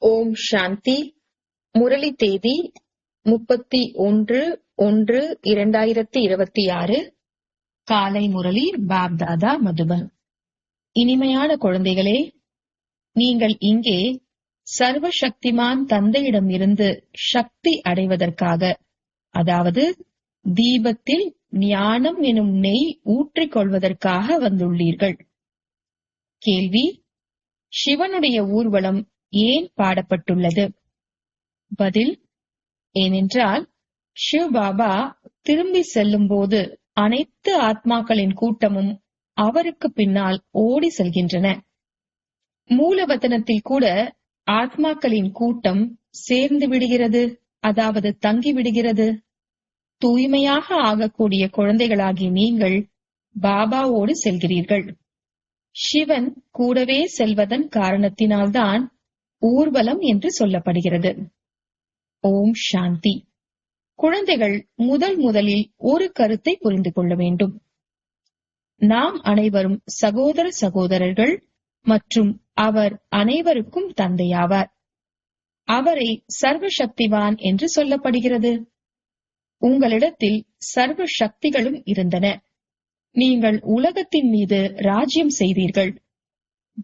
ஓம் சாந்தி. முரளி தேதி 31-1-2026. காலை முரளி பாப்தாதா மதுபன். இனிமையான குழந்தைகளே, நீங்கள் இங்கே சர்வசக்திமான் தந்தையிடம் இருந்து சக்தி அடைவதற்காக, அதாவது தீபத்தில் ஞானம் எனும் நெய் ஊற்றிக் கொள்வதற்காக வந்துள்ளீர்கள். கேள்வி: சிவனுடைய ஊர்வலம் ஏன் பாடப்பட்டுள்ளது? பதில்: ஏனென்றால் சிவபாபா திரும்பி செல்லும் போது அனைத்து ஆத்மாக்களின் கூட்டமும் அவருக்கு பின்னால் ஓடி செல்கின்றன. மூலவதனத்தில் கூட ஆத்மாக்களின் கூட்டம் சேர்ந்து விடுகிறது, அதாவது தங்கிவிடுகிறது. தூய்மையாக ஆகக்கூடிய குழந்தைகளாகி நீங்கள் பாபாவோடு செல்கிறீர்கள். சிவன் கூடவே செல்வதன் காரணத்தினால்தான் ஊர்வலம் என்று சொல்லப்படுகிறது. ஓம் சாந்தி. குழந்தைகள் முதலில் ஒரு கருத்தை புரிந்து கொள்ள வேண்டும். நாம் அனைவரும் சகோதர சகோதரர்கள் மற்றும் அவர் அனைவருக்கும் தந்தையாவார். அவரை சர்வசக்திவான் என்று சொல்லப்படுகிறது. உங்களிடத்தில் சர்வ சக்திகளும் இருந்தன. நீங்கள் உலகத்தின் மீது ராஜ்யம் செய்தீர்கள்.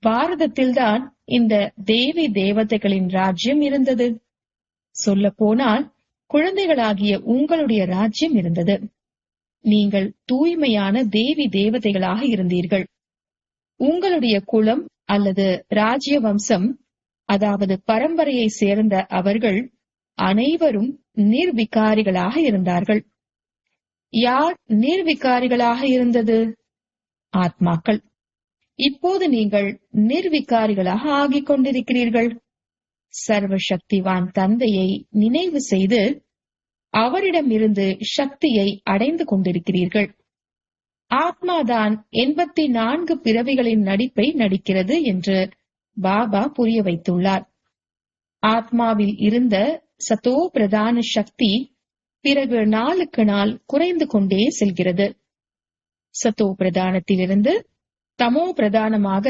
பாரதத்தில்தான் இந்த தேவி தேவதைகளின் ராஜ்யம் இருந்தது. சொல்ல போனால் குழந்தைகளாகிய உங்களுடைய ராஜ்யம் இருந்தது. நீங்கள் தூய்மையான தேவி தேவதைகளாக இருந்தீர்கள். உங்களுடைய குலம் அல்லது ராஜ்ய வம்சம், அதாவது பரம்பரையை சேர்ந்த அவர்கள் அனைவரும் நிர்விகாரிகளாக இருந்தார்கள். யார் நிர்விகாரிகளாக இருந்தது? ஆத்மாக்கள். இப்போது நீங்கள் நிர்விகாரிகளாக ஆகிக் கொண்டிருக்கிறீர்கள். சர்வசக்திவான் தந்தையை நினைவு செய்து அவரிடமிருந்து சக்தியை அடைந்து கொண்டிருக்கிறீர்கள். ஆத்மாதான் 84 பிறவிகளின் நடிப்பை நடிக்கிறது என்று பாபா புரிய வைத்துள்ளார். ஆத்மாவில் இருந்த சதோ பிரதான சக்தி பிறகு நாளுக்கு நாள் குறைந்து கொண்டே செல்கிறது. சதோ பிரதானத்திலிருந்து தமோ பிரதானமாக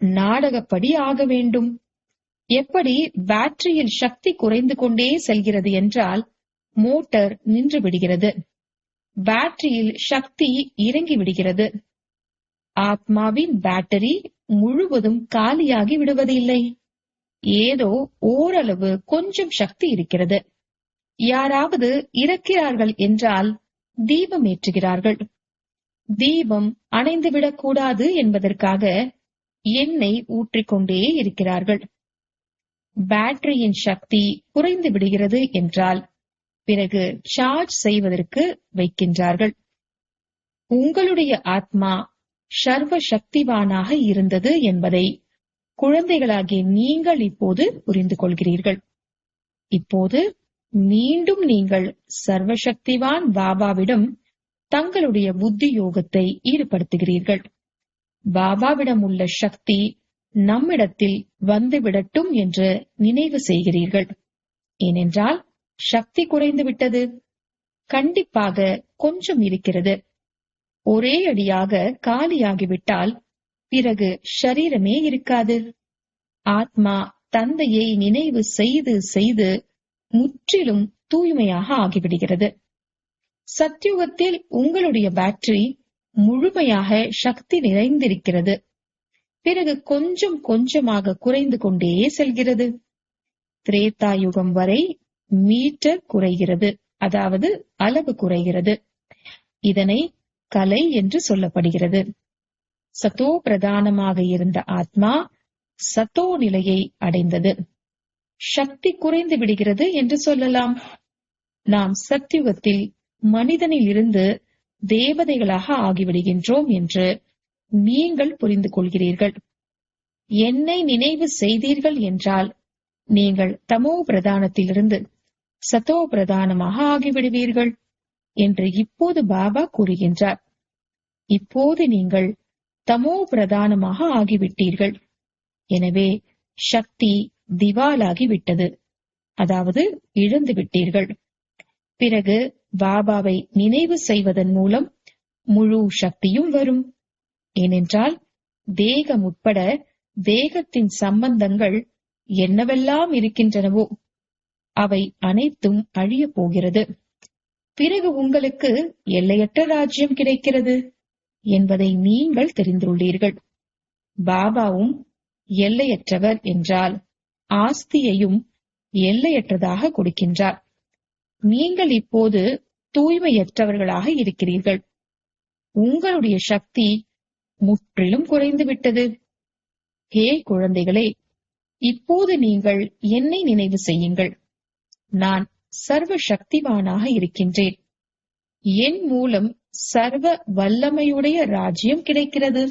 நாடகப்படி ஆக வேண்டும். எப்படி பேட்டரியில் சக்தி குறைந்து கொண்டே செல்கிறது என்றால் மோட்டார் நின்று விடுகிறது, பேட்டரியில் சக்தி இறங்கி விடுகிறது. ஆத்மாவின் பேட்டரி முழுவதும் காலியாகி விடுவதில்லை. ஏதோ ஓரளவு கொஞ்சம் சக்தி இருக்கிறது. யாராவது இறக்கிறார்கள் என்றால் தீபம் ஏற்றுகிறார்கள். தீபம் அணைந்துவிடக் கூடாது என்பதற்காக எண்ணெய் ஊற்றிக்கொண்டே இருக்கிறார்கள். பேட்டரியின் சக்தி குறைந்து விடுகிறது என்றால் பிறகு சார்ஜ் செய்வதற்கு வைக்கின்றார்கள். உங்களுடைய ஆத்மா சர்வ சக்திவானாக இருந்தது என்பதை குழந்தைகளாகிய நீங்கள் இப்போது புரிந்து கொள்கிறீர்கள். இப்போது மீண்டும் நீங்கள் சர்வசக்திவான் பாபாவிடம் தங்களுடைய புத்தி யோகத்தை ஈடுபடுத்துகிறீர்கள். பாபாவிடம் உள்ள சக்தி நம்மிடத்தில் வந்துவிடட்டும் என்று நினைவு செய்கிறீர்கள். ஏனென்றால் சக்தி குறைந்து விட்டது. கண்டிப்பாக கொஞ்சம் இருக்கிறது. ஒரே அடியாக காலியாகிவிட்டால் பிறகு ஷரீரமே இருக்காது. ஆத்மா தந்தையை நினைவு செய்து செய்து முற்றிலும் தூய்மையாக ஆகிவிடுகிறது. சத்யுகத்தில் உங்களுடைய பேட்டரி முழுமையாக சக்தி நிறைந்திருக்கிறது. பிறகு கொஞ்சம் கொஞ்சமாக குறைந்து கொண்டே செல்கிறது. திரேதா யுகம் வரை மீட்டர் குறைகிறது, அதாவது அளவு குறைகிறது. இதனை கலை என்று சொல்லப்படுகிறது. சதோ பிரதானமாக இருந்த ஆத்மா சத்தோ நிலையை அடைந்தது. சக்தி குறைந்து விடுகிறது என்று சொல்லலாம். நாம் சத்யுகத்தில் மனிதனில் இருந்து தேவதைகளாக ஆகிவிடுகின்றோம் என்று நீங்கள் புரிந்து கொள்கிறீர்கள். என்னை நினைவு செய்தீர்கள் என்றால் நீங்கள் தமோ பிரதானத்திலிருந்து சதோ பிரதானமாக ஆகிவிடுவீர்கள் என்று இப்போது பாபா கூறுகின்றார். இப்போது நீங்கள் தமோ பிரதானமாக ஆகிவிட்டீர்கள். எனவே சக்தி திவாலாகிவிட்டது, அதாவது இழந்து விட்டீர்கள். பிறகு பாபாவை நினைவு செய்வதன் மூலம் முழு சக்தியும் வரும். ஏனென்றால் தேகம் உட்பட தேகத்தின் சம்பந்தங்கள் என்னவெல்லாம் இருக்கின்றனவோ அவை அனைத்தும் அழியப் போகிறது. பிறகு உங்களுக்கு எல்லையற்ற ராஜ்யம் கிடைக்கிறது என்பதை நீங்கள் தெரிந்துள்ளீர்கள். பாபாவும் எல்லையற்றவர் என்றால் ஆஸ்தியையும் எல்லையற்றதாக கொடுக்கின்றார். நீங்கள் இப்போது தூய்மையற்றவர்களாக இருக்கிறீர்கள். உங்களுடைய சக்தி முற்றிலும் குறைந்துவிட்டது. ஹே குழந்தைகளே, இப்போது நீங்கள் என்னை நினைவு செய்யுங்கள். நான் சர்வ சக்திவானாக இருக்கின்றேன். என் மூலம் சர்வ வல்லமையுடைய ராஜ்யம் கிடைக்கிறது.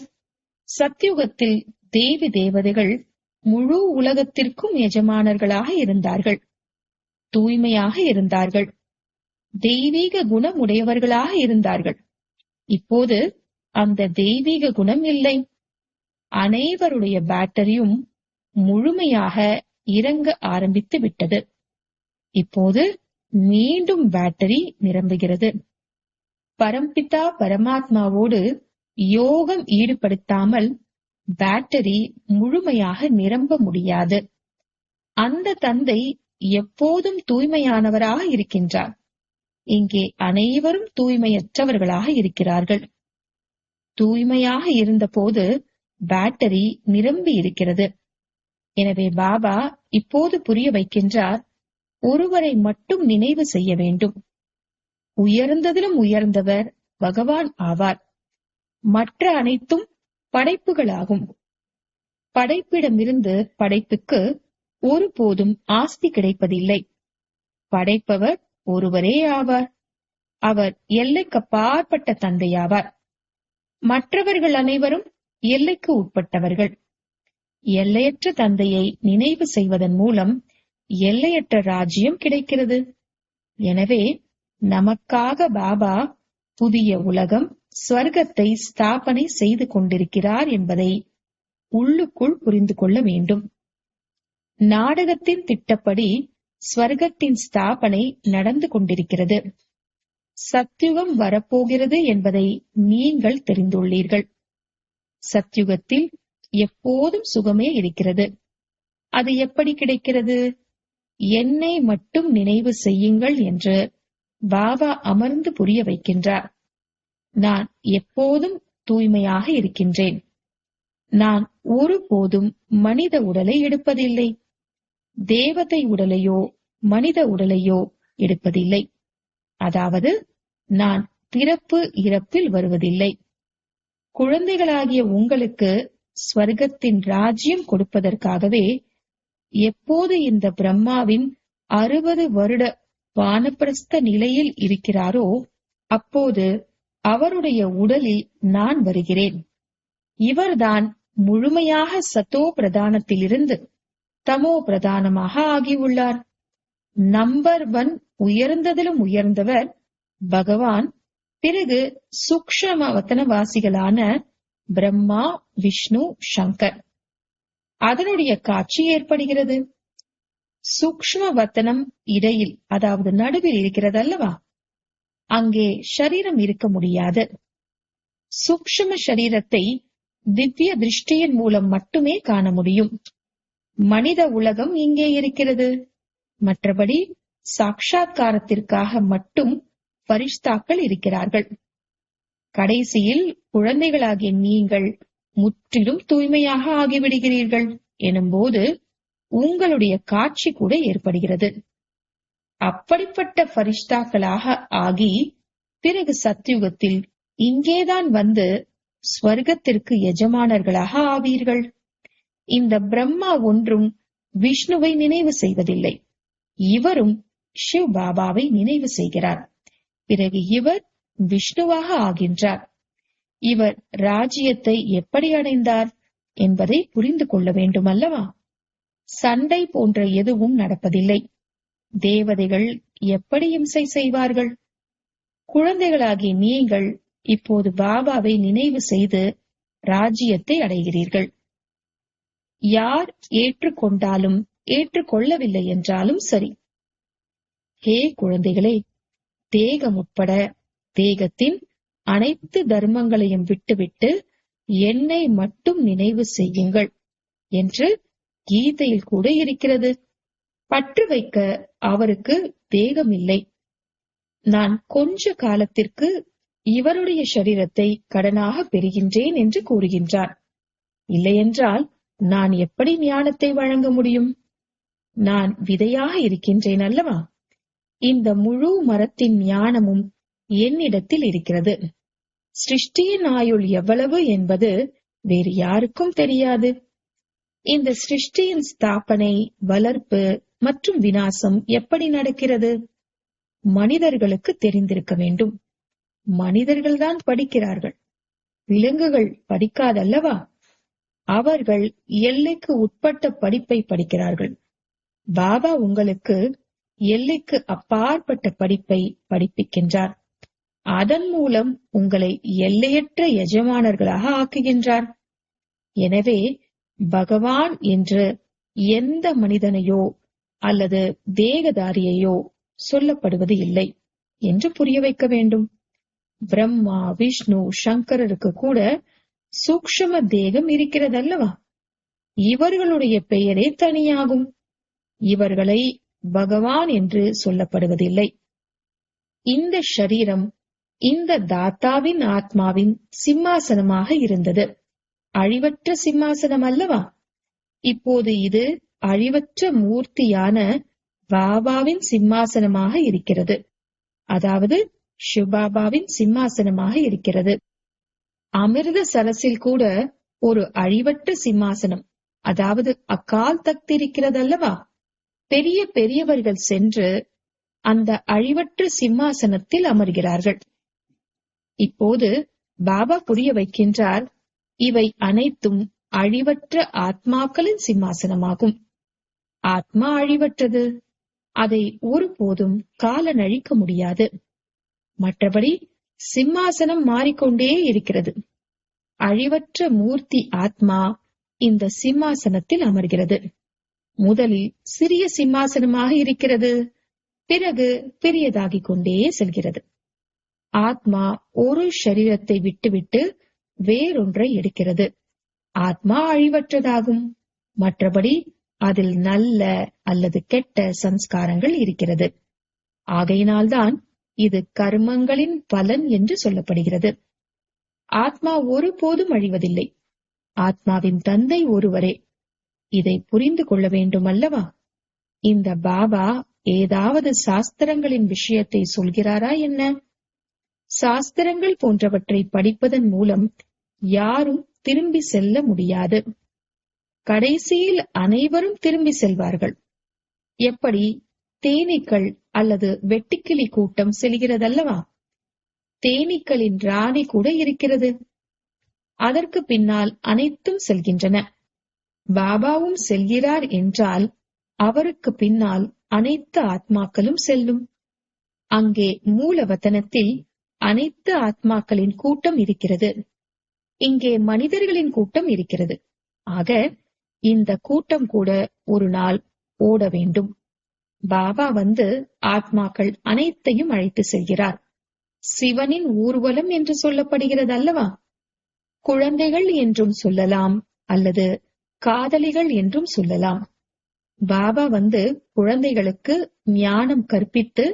சத்யுகத்தில் தேவி தேவதைகள் முழு உலகத்திற்கும் எஜமானர்களாக இருந்தார்கள். தூய்மையாக இருந்தார்கள். தெய்வீக குணம் உடையவர்களாக இருந்தார்கள். இப்போது அந்த தெய்வீக குணம் இல்லை. அனைவருடைய பேட்டரியும் முழுமையாக இறங்க ஆரம்பித்து விட்டது. இப்போது மீண்டும் பேட்டரி நிரம்புகிறது. பரம்பிதா பரமாத்மாவோடு யோகம் ஈடுபடுத்தாமல் பேட்டரி முழுமையாக நிரம்ப முடியாது. அந்த தந்தை எப்போதும் தூய்மையானவராக இருக்கின்றார். இங்கே அனைவரும் தூய்மையற்றவர்களாக இருக்கிறார்கள். தூய்மையாக இருந்தபோது பேட்டரி நிரம்பி இருக்கிறது. எனவே பாபா இப்போது புரிய வைக்கின்றார், ஒருவரை மட்டும் நினைவு செய்ய வேண்டும். உயர்ந்ததிலும் உயர்ந்தவர் பகவான் ஆவார். மற்ற அனைத்தும் படைப்புகளாகும். படைப்பிடமிருந்து படைப்புக்கு ஒருபோதும் ஆஸ்தி கிடைப்பதில்லை. படைப்பவர் ஒருவரே ஆவார். அவர் எல்லைக்கப்பாற்பட்ட தந்தையாவார். மற்றவர்கள் அனைவரும் எல்லைக்கு உட்பட்டவர்கள். எல்லையற்ற தந்தையை நினைவு செய்வதன் மூலம் எல்லையற்ற ராஜ்யம் கிடைக்கிறது. எனவே நமக்காக பாபா புதிய உலகம் ஸ்வர்க்கத்தை ஸ்தாபனை செய்து கொண்டிருக்கிறார் என்பதை உள்ளுக்குள் புரிந்து கொள்ள வேண்டும். நாடகத்தின் திட்டப்படி ஸ்வர்க்கத்தின் ஸ்தாபனை நடந்து கொண்டிருக்கிறது. சத்யுகம் வரப்போகிறது என்பதை நீங்கள் தெரிந்துள்ளீர்கள். சத்யுகத்தில் எப்போதும் சுகமே இருக்கிறது. அது எப்படி கிடைக்கிறது? என்னை மட்டும் நினைவு செய்யுங்கள் என்று பாபா அமர்ந்து புரிய வைக்கின்றார். நான் எப்போதும் தூய்மையாக இருக்கின்றேன். நான் ஒருபோதும் மனித உடலை எடுப்பதில்லை. தேவதை உடலையோ மனித உடலையோ எடுப்பதில்லை. அதாவது நான் பிறப்பு இறப்பில் வருவதில்லை. குழந்தைகளாகிய உங்களுக்கு ஸ்வர்க்கத்தின் ராஜ்யம் கொடுப்பதற்காகவே எப்போது இந்த பிரம்மாவின் 60 வருட வானப்பிரஸ்த நிலையில் இருக்கிறாரோ அப்போது அவருடைய உடலில் நான் வருகிறேன். இவர்தான் முழுமையாக சத்தோ பிரதானத்திலிருந்து தமோ பிரதானமாக ஆகியுள்ளார். நம்பர் 1 உயர்ந்ததிலும் உயர்ந்தவர் பகவான். பிறகு சூக்ஷ்ம வத்தனவாசிகளான பிரம்மா, விஷ்ணு, சங்கர். அதனுடைய காட்சி ஏற்படுகிறது. சூக்ஷ்ம வத்தனம் இடையில், அதாவது நடுவில் இருக்கிறது அல்லவா? அங்கே ஷரீரம் இருக்க முடியாது. சூக்ஷ்ம ஷரீரத்தை திவ்ய திருஷ்டியின் மூலம் மட்டுமே காண முடியும். மனித உலகம் இங்கே இருக்கிறது. மற்றபடி சாட்சாத்காரத்திற்காக மட்டும் பரிஷ்தாக்கள் இருக்கிறார்கள். கடைசியில் குழந்தைகளாகிய நீங்கள் முற்றிலும் தூய்மையாக ஆகிவிடுகிறீர்கள் எனும்போது உங்களுடைய காட்சி கூட ஏற்படுகிறது. அப்படிப்பட்ட பரிஷ்தாக்களாக ஆகி பிறகு சத்யுகத்தில் இங்கேதான் வந்து ஸ்வர்க்கத்திற்கு எஜமானர்களாக ஆவீர்கள். இந்த பிரம்மா ஒன்றும் விஷ்ணுவை நினைவு செய்வதில்லை. இவரும் சிவ் பாபாவை நினைவு செய்கிறார். பிறகு இவர் விஷ்ணுவாக ஆகின்றார். இவர் ராஜ்யத்தை எப்படி அடைந்தார் என்பதை புரிந்து கொள்ள வேண்டும் அல்லவா? சண்டை போன்ற எதுவும் நடப்பதில்லை. தேவதைகள் எப்படி இம்சை செய்வார்கள்? குழந்தைகளாகிய நீங்கள் இப்போது பாபாவை நினைவு செய்து ராஜ்யத்தை அடைகிறீர்கள். யார் ஏற்றுக்கொண்டாலும் ஏற்றுக்கொள்ளவில்லை என்றாலும் சரி. ஹே குழந்தைகளே, தேகம் உட்பட தேகத்தின் அனைத்து தர்மங்களையும் விட்டுவிட்டு என்னை மட்டும் நினைவு செய்யுங்கள் என்று கீதையில் கூட இருக்கிறது. பற்று வைக்க அவருக்கு தேகமில்லை. நான் கொஞ்ச காலத்திற்கு இவருடைய சரீரத்தை கடனாக பெறுகின்றேன் என்று கூறுகின்றார். இல்லையென்றால் நான் எப்படி ஞானத்தை வழங்க முடியும்? நான் விதையாக இருக்கின்றேன் அல்லவா? இந்த முழு மரத்தின் ஞானமும் என்னிடத்தில் இருக்கிறது. சிருஷ்டியின் ஆயுள் எவ்வளவு என்பது வேறு யாருக்கும் தெரியாது. இந்த சிருஷ்டியின் ஸ்தாபனை, வளர்ப்பு மற்றும் விநாசம் எப்படி நடக்கிறது? மனிதர்களுக்கு தெரிந்திருக்க வேண்டும். மனிதர்கள்தான் படிக்கிறார்கள், விலங்குகள் படிக்காதல்லவா? அவர்கள் எல்லைக்கு உட்பட்ட படிப்பை படிக்கிறார்கள். பாபா உங்களுக்கு எல்லைக்கு அப்பாற்பட்ட படிப்பை படிப்பிக்கின்றார். அதன் மூலம் உங்களை எல்லையற்ற எஜமானர்களாக ஆக்குகின்றார். எனவே பகவான் என்று எந்த மனிதனையோ அல்லது தேகதாரியையோ சொல்லப்படுவது இல்லை என்று புரிய வைக்க வேண்டும். பிரம்மா, விஷ்ணு, சங்கரருக்கு கூட சூக்ஷ்ம தேகம் இருக்கிறதல்லவா? இவர்களுடைய பெயரே தனியாகும். இவர்களை பகவான் என்று சொல்லப்படுவதில்லை. இந்த ஷரீரம் இந்த தாத்தாவின் ஆத்மாவின் சிம்மாசனமாக இருந்தது. அழிவற்ற சிம்மாசனம் அல்லவா? இப்போது இது அழிவற்ற மூர்த்தியான பாபாவின் சிம்மாசனமாக இருக்கிறது. அதாவது சிவபாபாவின் சிம்மாசனமாக இருக்கிறது. அமிர்த சரஸில் கூட ஒரு அழிவற்ற சிம்மாசனம், அதாவது அகால் தக்த் இருக்கிறது அல்லவா? பெரிய பெரியவர்கள் சென்று அந்த அழிவற்ற சிம்மாசனத்தில் அமர்கிறார்கள். இப்போது பாபா புரிய வைக்கின்றார், இவை அனைத்தும் அழிவற்ற ஆத்மாக்களின் சிம்மாசனமாகும். ஆத்மா அழிவற்றது. அதை ஒருபோதும் காலனழிக்க முடியாது. மற்றபடி சிம்மாசனம் மாறிக்கொண்டே இருக்கிறது. அழிவற்ற மூர்த்தி ஆத்மா இந்த சிம்மாசனத்தில் அமர்கிறது. முதலில் சிறிய சிம்மாசனமாக இருக்கிறது, பிறகு பெரியதாகிக் கொண்டே செல்கிறது. ஆத்மா ஒரு சரீரத்தை விட்டுவிட்டு வேறொன்றை எடுக்கிறது. ஆத்மா அழிவற்றதாகும். மற்றபடி அதில் நல்ல அல்லது கெட்ட சம்ஸ்காரங்கள் இருக்கிறது. ஆகையினால்தான் இது கர்மங்களின் பலன் என்று சொல்லப்படுகிறது. ஆத்மா ஒருபோதும் அழிவதில்லை. ஆத்மாவின் தந்தை ஒருவரே. இதை புரிந்து கொள்ள வேண்டும் அல்லவா? இந்த பாபா ஏதாவது சாஸ்திரங்களின் விஷயத்தை சொல்கிறாரா என்ன? சாஸ்திரங்கள் போன்றவற்றை படிப்பதன் மூலம் யாரும் திரும்பி செல்ல முடியாது. கடைசியில் அனைவரும் திரும்பி செல்வார்கள். எப்படி தேனீக்கள் அல்லது வெட்டுக்கிளி கூட்டம் செல்கிறதல்லவா? தேனீக்களின் ராணி கூட இருக்கிறது. அதற்கு பின்னால் அனைத்தும் செல்கின்றன. பாபாவும் செல்கிறார் என்றால் அவருக்கு பின்னால் அனைத்து ஆத்மாக்களும் செல்லும். அங்கே மூலவத்தனத்தில் அனைத்து ஆத்மாக்களின் கூட்டம் இருக்கிறது. இங்கே மனிதர்களின் கூட்டம் இருக்கிறது. ஆக இந்த கூட்டம் கூட ஒரு நாள் ஓட வேண்டும். பாபா வந்து ஆத்மாக்கள் அனைத்தையும் அழைத்து செல்கிறார். சிவனின் ஊர்வலம் என்று சொல்லப்படுகிறது அல்லவா? குழந்தைகள் என்றும் சொல்லலாம், அல்லது காதலிகள் என்றும் சொல்லலாம். பாபா வந்து குழந்தைகளுக்கு ஞானம் கற்பித்து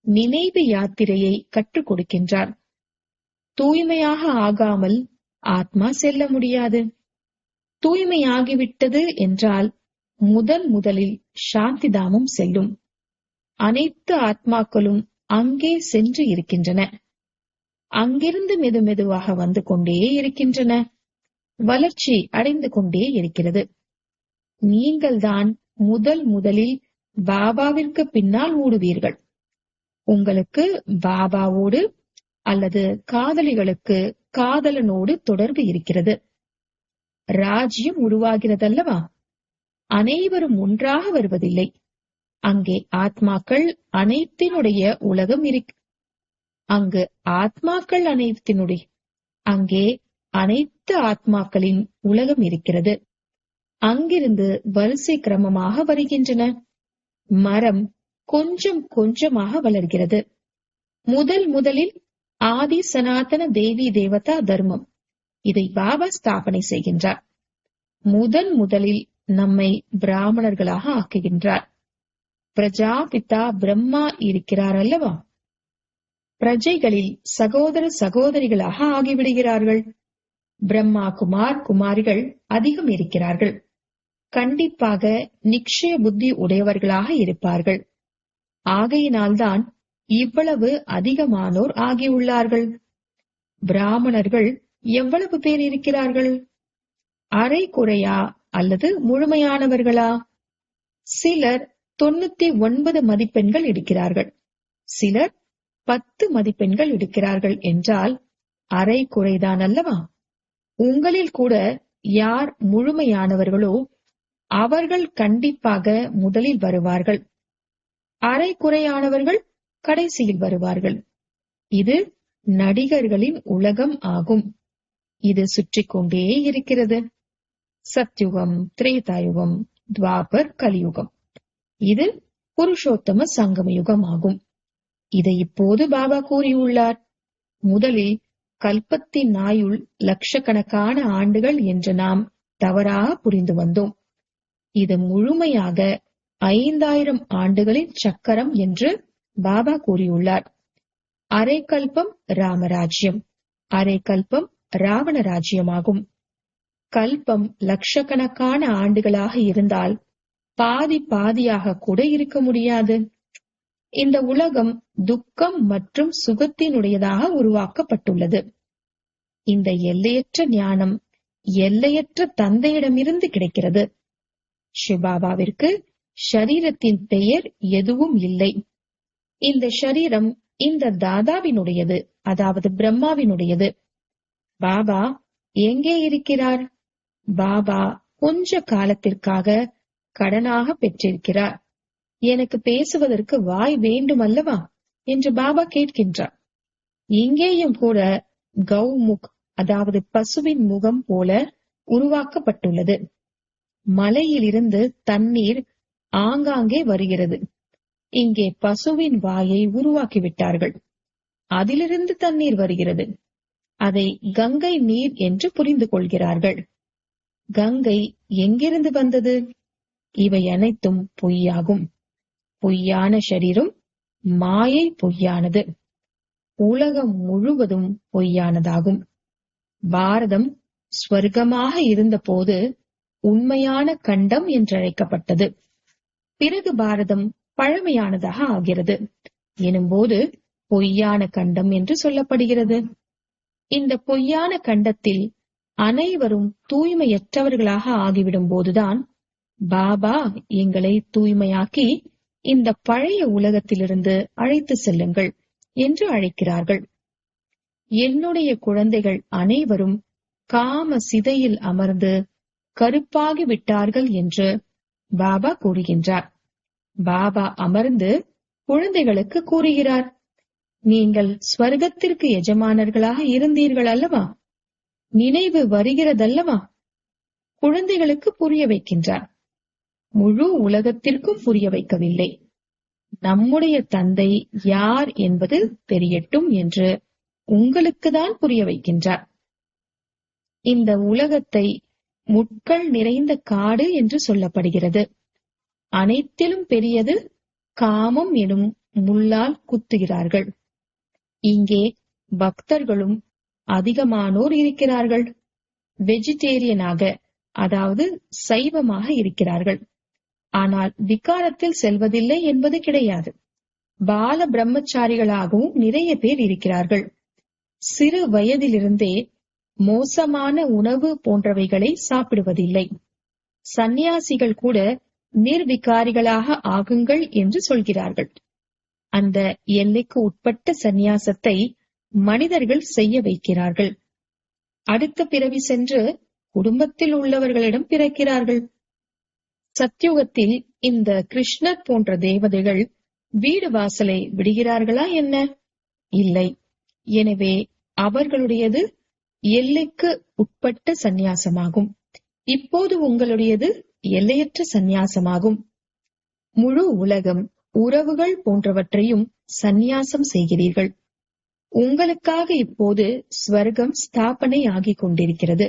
நினைவு யாத்திரையை கற்றுக் கொடுக்கின்றார். தூய்மையாக ஆகாமல் ஆத்மா செல்ல முடியாது. தூய்மையாகிவிட்டது என்றால் முதலில் சாந்திதாமம் செல்லும். அனைத்து ஆத்மாக்களும் அங்கே சென்று இருக்கின்றன. அங்கிருந்து மெதுமெதுவாக வந்து கொண்டே இருக்கின்றன. வளர்ச்சி அடைந்து கொண்டே இருக்கிறது. நீங்கள்தான் முதலில் பாபாவிற்கு பின்னால் ஓடுவீர்கள். உங்களுக்கு பாபாவோடு அல்லது காதலிகளுக்கு காதலனோடு தொடர்பு இருக்கிறது. ராஜ்யம் உருவாகிறதல்லவா? அனைவரும் ஒன்றாக வருவதில்லை. அங்கே ஆத்மாக்கள் அனைத்தினுடைய உலகம் அங்கு ஆத்மாக்கள் அங்கே அனைத்து ஆத்மாக்களின் உலகம் இருக்கிறது. அங்கிருந்து வரிசை கிரமமாக வருகின்றன. மரம் கொஞ்சம் கொஞ்சமாக வளர்கிறது. முதலில் ஆதி சனாதன தேவி தேவதா தர்மம், இதை பாபா ஸ்தாபனை செய்கின்றார். முதலில் நம்மை பிராமணர்களாக ஆக்குகின்றார். பிரஜாபிதா பிரம்மா இருக்கிறார் அல்லவா? பிரஜைகளில் சகோதர சகோதரிகளாக ஆகிவிடுகிறார்கள். பிரம்மா குமார் குமாரிகள் அதிகம் இருக்கிறார்கள். கண்டிப்பாக நிச்சய புத்தி உடையவர்களாக இருப்பார்கள். ஆகையினால்தான் இவ்வளவு அதிகமானோர் ஆகியுள்ளார்கள். பிராமணர்கள் எவ்வளவு பேர் இருக்கிறார்கள்? அரை குறையா அல்லது முழுமையானவர்களா? சிலர் 99 மதிப்பெண்கள் எடுக்கிறார்கள், சிலர் 10 மதிப்பெண்கள் எடுக்கிறார்கள் என்றால் அரை குறைதான் அல்லவா? உங்களில் கூட யார் முழுமையானவர்களோ அவர்கள் கண்டிப்பாக முதலில் வருவார்கள். அரை குறையானவர்கள் கடைசியில் வருவார்கள். இது நடிகர்களின் உலகம் ஆகும். இது சுற்றிக் கொண்டே இருக்கிறது. சத்யுகம், திரேதாயுகம், துவாபர், கலியுகம். இது புருஷோத்தம சங்கம யுகம் ஆகும். இதை இப்போது பாபா கூறியுள்ளார். முதலில் கல்பத்தின் ஆயுள் லட்சக்கணக்கான ஆண்டுகள் என்று நாம் தவறாக புரிந்து வந்தோம். இது முழுமையாக 5000 ஆண்டுகளின் சக்கரம் என்று பாபா கூறியுள்ளார். அரை கல்பம் ராமராஜ்யம், அரை கல்பம் ராவண ராஜ்யமாகும். கல்பம் லட்சக்கணக்கான ஆண்டுகளாக இருந்தால் பாதி பாதியாக கூட இருக்க முடியாது. இந்த உலகம் துக்கம் மற்றும் சுகத்தினுடையதாக உருவாக்கப்பட்டுள்ளது. இந்த எல்லையற்ற ஞானம் எல்லையற்ற தந்தையிடமிருந்து கிடைக்கிறது. சிவபாபாவிற்கு ஷரீரத்தின் பெயர் எதுவும் இல்லை. இந்த ஷரீரம் இந்த தாதாவினுடையது, அதாவது பிரம்மாவினுடையது. பாபா எங்கே இருக்கிறார்? பாபா கொஞ்ச காலத்திற்காக கடனாக பெற்றிருக்கிறார். எனக்கு பேசுவதற்கு வாய் வேண்டும் அல்லவா என்று பாபா கேட்கின்றார். இங்கேயும் கூட கௌமுக், அதாவது பசுவின் முகம் போல உருவாக்கப்பட்டுள்ளது. மலையிலிருந்து தண்ணீர் ஆங்காங்கே வருகிறது. இங்கே பசுவின் வாயை உருவாக்கிவிட்டார்கள். அதிலிருந்து தண்ணீர் வருகிறது. அதை கங்கை நீர் என்று புரிந்து கொள்கிறார்கள். கங்கை எங்கிருந்து வந்தது? இவை அனைத்தும் பொய்யாகும். பொய்யான சரீரம் மாயை பொய்யானது. உலகம் முழுவதும் பொய்யானதாகும். பாரதம் ஸ்வர்க்கமாக இருந்தபோது உண்மையான கண்டம் என்றழைக்கப்பட்டது. பிறகு பாரதம் பழமையானதாக ஆகிறது எனும்போது பொய்யான கண்டம் என்று சொல்லப்படுகிறது. இந்த பொய்யான கண்டத்தில் அனைவரும் தூய்மையற்றவர்களாக ஆகிவிடும் போதுதான் பாபா எங்களை தூய்மையாக்கி இந்த பழைய உலகத்திலிருந்து அழைத்து செல்லுங்கள் என்று அழைக்கிறார்கள். என்னுடைய குழந்தைகள் அனைவரும் காம சிதையில் அமர்ந்து கருப்பாகி விட்டார்கள் என்று பாபா கூறுகின்றார். பாபா அமர்ந்து குழந்தைகளுக்கு கூறுகிறார், நீங்கள் ஸ்வர்க்கத்திற்கு எஜமானர்களாக இருந்தீர்கள் அல்லவா? நினைவு வருகிறதல்லவா? குழந்தைகளுக்கு புரிய வைக்கின்றார். முழு உலகத்திற்கும் புரிய வைக்கவில்லை. நம்முடைய தந்தை யார் என்பது தெரியட்டும் என்று உங்களுக்குதான் புரிய வைக்கின்றார். இந்த உலகத்தை முட்கள் நிறைந்த காடு என்று சொல்லப்படுகிறது. அனைத்திலும் பெரியது காமம் எனும் முள்ளால் குத்துகிறார்கள். இங்கே பக்தர்களும் அதிகமானோர் இருக்கிறார்கள். வெஜிடேரியனாக, அதாவது சைவமாக இருக்கிறார்கள். ஆனால் விகாரத்தில் செல்வதில்லை என்பது கிடையாது. பால பிரம்மச்சாரிகளாகவும் நிறைய பேர் இருக்கிறார்கள். சிறு வயதிலிருந்தே மோசமான உணவு போன்றவைகளை சாப்பிடுவதில்லை. சந்நியாசிகள் கூட நிர்விகாரிகளாக ஆகுங்கள் என்று சொல்கிறார்கள். அந்த எல்லைக்கு உட்பட்ட சந்நியாசத்தை மனிதர்கள் செய்ய வைக்கிறார்கள். அடுத்த பிறவி சென்று குடும்பத்தில் உள்ளவர்களிடம் பிறக்கிறார்கள். சத்யுகத்தில் இந்த கிருஷ்ணர் போன்ற தேவதைகள் வீடு வாசலை விடுகிறார்களா என்ன? இல்லை. எனவே அவர்களுடையது எல்லைக்கு உட்பட்ட சந்நியாசமாகும். இப்போது உங்களுடையது எல்லையற்ற சந்நியாசமாகும். முழு உலகம், உறவுகள் போன்றவற்றையும் சந்நியாசம் செய்கிறீர்கள். உங்களுக்காக இப்போது ஸ்வர்க்கம் ஸ்தாபனை ஆகிக் கொண்டிருக்கிறது.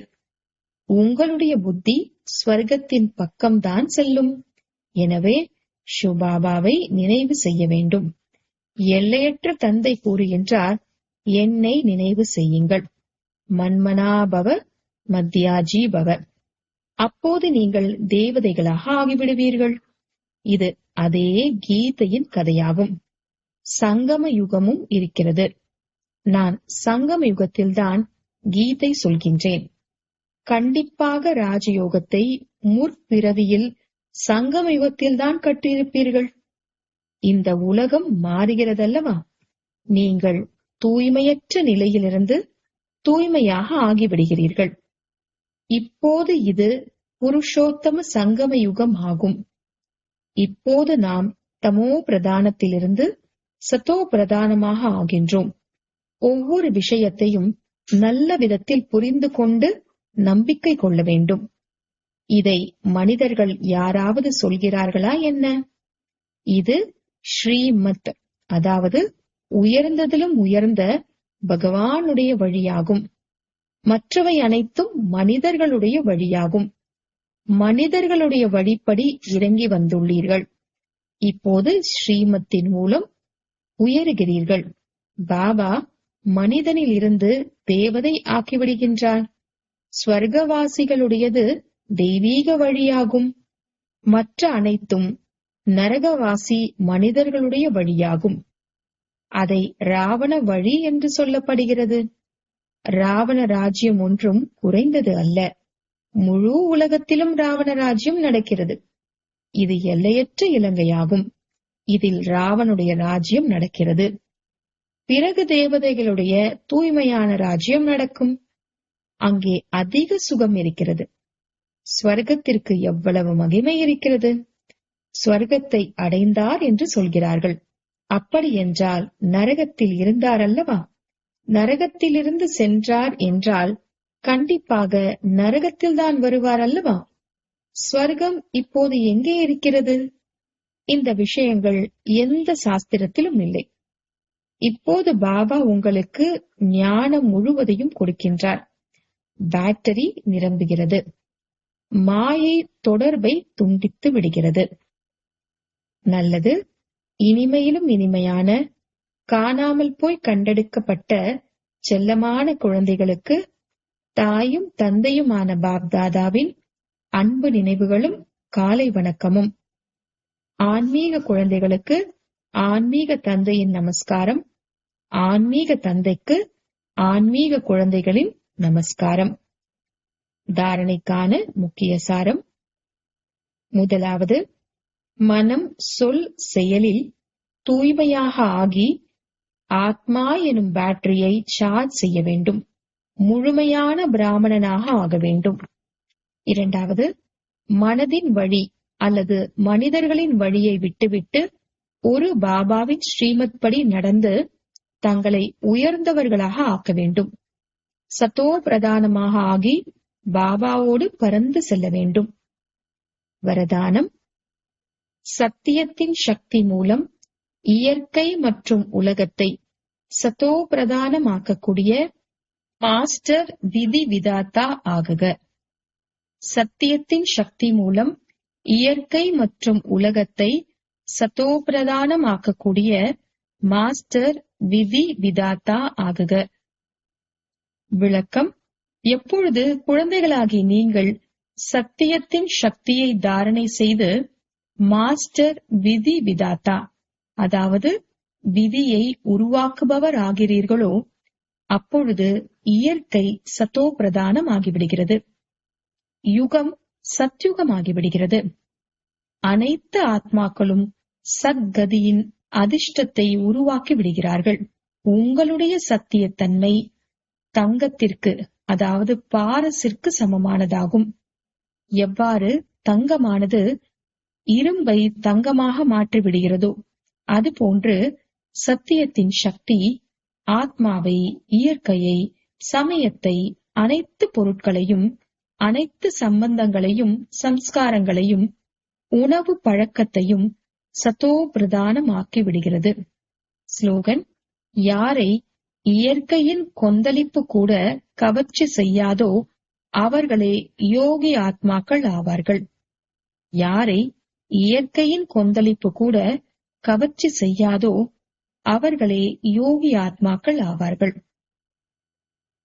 உங்களுடைய புத்தி ஸ்வர்க்கத்தின் பக்கம்தான் செல்லும். எனவே சிவபாபாவை நினைவு செய்ய வேண்டும். எல்லையற்ற தந்தை கூறுகின்றார், என்னை நினைவு செய்யுங்கள். மன்மனாபவ மத்யாஜி பவ. அப்போது நீங்கள் தேவதைகளாக ஆகிவிடுவீர்கள். இது அதே கீதையின் கதையாகும். சங்கம யுகமும் இருக்கிறது. நான் சங்கம யுகத்தில்தான் கீதை சொல்கின்றேன். கண்டிப்பாக ராஜயோகத்தை முற்பிறவியில் சங்கம யுகத்தில்தான் கட்டியிருப்பீர்கள். இந்த உலகம் மாறுகிறதல்லவா? நீங்கள் தூய்மையற்ற நிலையிலிருந்து தூய்மையாக ஆகிவிடுகிறீர்கள். இப்போது இது புருஷோத்தம சங்கம யுகம் ஆகும். இப்போது நாம் தமோ பிரதானத்திலிருந்து சத்தோ பிரதானமாக ஆகின்றோம். ஒவ்வொரு விஷயத்தையும் நல்ல விதத்தில் புரிந்து கொண்டு நம்பிக்கை கொள்ள வேண்டும். இதை மனிதர்கள் யாராவது சொல்கிறார்களா என்ன? இது ஸ்ரீமத், அதாவது உயர்ந்ததிலும் உயர்ந்த பகவானுடைய வழியாகும். மற்றவை அனைத்தும் மனிதர்களுடைய வழியாகும். மனிதர்களுடைய வழிப்படி இறங்கி வந்துள்ளீர்கள். இப்போது ஸ்ரீமத்தின் மூலம் உயருகிறீர்கள். பாபா மனிதனில் இருந்து தேவதை ஆக்கிவிடுகின்றார். ஸ்வர்கவாசிகளுடையது தெய்வீக வழியாகும். மற்ற அனைத்தும் நரகவாசி மனிதர்களுடைய வழியாகும். அதை ராவண வழி என்று சொல்லப்படுகிறது. ராவண ராஜ்யம் ஒன்றும் குறைந்தது அல்ல. முழு உலகத்திலும் ராவண ராஜ்யம் நடக்கிறது. இது எல்லையற்ற இலங்கையாகும். இதில் ராவனுடைய ராஜ்யம் நடக்கிறது. பிறகு தேவதைகளுடைய தூய்மையான ராஜ்யம் நடக்கும். அங்கே அதிக சுகம் இருக்கிறது. ஸ்வர்க்கத்திற்கு எவ்வளவு மகிமை இருக்கிறது! ஸ்வர்க்கத்தை அடைந்தார் என்று சொல்கிறார்கள். அப்படி என்றால் நரகத்தில் இருந்தார் அல்லவா? நரகத்திலிருந்து சென்றார் என்றால் கண்டிப்பாக நரகத்தில்தான் வருவார் அல்லவா? ஸ்வர்க்கம் இப்போது எங்கே இருக்கிறது? இந்த விஷயங்கள் எந்த சாஸ்திரத்திலும் இல்லை. இப்போது பாபா உங்களுக்கு ஞானம் முழுவதையும் கொடுக்கின்றார். பேட்டரி நிரம்புகிறது. மாயை தொடர்பை துண்டித்து விடுகிறது. நல்லது. இனிமையிலும் இனிமையான காணாமல் போய் கண்டெடுக்கப்பட்ட செல்லமான குழந்தைகளுக்கு தாயும் தந்தையுமான பாப்தாதாவின் அன்பு நினைவுகளும் காலை வணக்கமும். ஆன்மீக குழந்தைகளுக்கு ஆன்மீக தந்தையின் நமஸ்காரம். ஆன்மீக தந்தைக்கு ஆன்மீக குழந்தைகளின் நமஸ்காரம். தாரணைக்கான முக்கிய சாரம். முதலாவது, மனம் சொல் செயலில் தூய்மையாக ஆகி ஆத்மா எனும் பேட்டரியை சார்ஜ் செய்ய வேண்டும். முழுமையான பிராமணனாக ஆக வேண்டும். இரண்டாவது, மனதின் வழி அல்லது மனிதர்களின் வழியை விட்டுவிட்டு ஒரு பாபாவின் ஸ்ரீமத் படி நடந்து தங்களை உயர்ந்தவர்களாக ஆக்க வேண்டும். சத்தோ பிரதானமாக ஆகி பாபாவோடு பறந்து செல்ல வேண்டும். வரதானம். சத்தியத்தின் சக்தி மூலம் இயற்கை மற்றும் உலகத்தை சத்தோ பிரதானமாக்கக்கூடிய மாஸ்டர் விதி விதாத்தா ஆகுக. சத்தியத்தின் சக்தி மூலம் இயற்கை மற்றும் உலகத்தை சத்தோ பிரதானமாக்கக்கூடிய மாஸ்டர் விதி விதாத்தா ஆகுக. விளக்கம். எப்பொழுது குழந்தைகளாகி நீங்கள் சத்தியத்தின் சக்தியை தாரணை செய்து மாஸ்டர் விதி விதாத்தா, அதாவது விதியை உருவாக்குபவர் ஆகிறீர்களோ, அப்பொழுது இயற்கை சத்தோ பிரதானம் ஆகிவிடுகிறது. யுகம் சத்யுகமாகிவிடுகிறது. அனைத்து ஆத்மாக்களும் சத்கதியின் அதிர்ஷ்டத்தை உருவாக்கி விடுகிறார்கள். உங்களுடைய சத்தியத்தன்மை தங்கத்திற்கு, அதாவது பாரசிற்கு சமமானதாகும். எவ்வாறு தங்கமானது இரும்பை தங்கமாக மாற்றிவிடுகிறதோ அதுபோன்று சத்தியத்தின் சக்தி ஆத்மாவை, இயற்கையை, சமயத்தை, அனைத்து பொருட்களையும், அனைத்து சம்பந்தங்களையும், சம்ஸ்காரங்களையும், உணவு பழக்கத்தையும் சத்தோ பிரதானம் ஆக்கிவிடுகிறது. ஸ்லோகன். யாரை இயற்கையின் கொந்தளிப்பு கூட கவர்ச்சி செய்யாதோ அவர்களே யோகி ஆத்மாக்கள் ஆவார்கள். யாரை இயற்கையின் கொந்தளிப்பு கூட கவர்ச்சி செய்யாதோ அவர்களே யோகி ஆத்மாக்கள் ஆவார்கள்.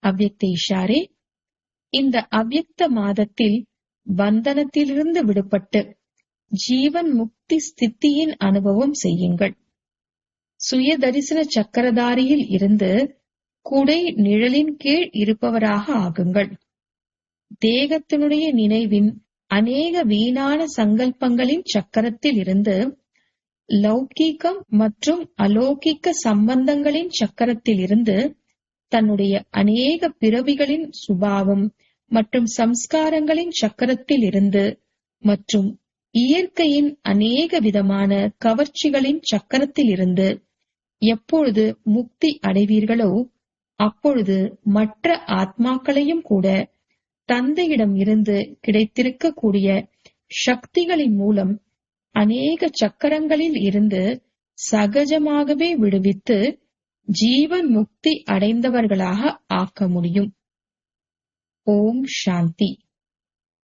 அவ்யக்த இஷாரே, இந்த அவ்யக்த மாதத்தில் பந்தனத்திலிருந்து விடுபட்டு ஜீவன் முக்தி ஸ்திதியின் அனுபவம் செய்யுங்கள். சுய தரிசன சக்கரதாரியில் இருந்து குடை நிழலின் கீழ் இருப்பவராக ஆகுங்கள். தேகத்தினுடைய நினைவின் அநேக வீணான சங்கல்பங்களின் சக்கரத்தில் இருந்து லௌகீகம் மற்றும் அலௌகிக்க சம்பந்தங்களின் சக்கரத்தில் இருந்து தன்னுடைய அநேக பிறவிகளின் சுபாவம் மற்றும் சம்ஸ்காரங்களின் சக்கரத்தில் இருந்து மற்றும் இயற்கையின் அநேக விதமான கவர்ச்சிகளின் சக்கரத்தில் இருந்து எப்பொழுது முக்தி அடைவீர்களோ அப்பொழுது மற்ற ஆத்மாக்களையும் கூட தந்தையிடம் இருந்து கிடைத்திருக்கக்கூடிய சக்திகளின் மூலம் அநேக சக்கரங்களில் இருந்து சகஜமாகவே விடுவித்து ஜீவன் முக்தி அடைந்தவர்களாக ஆக்க முடியும். ஓம் சாந்தி.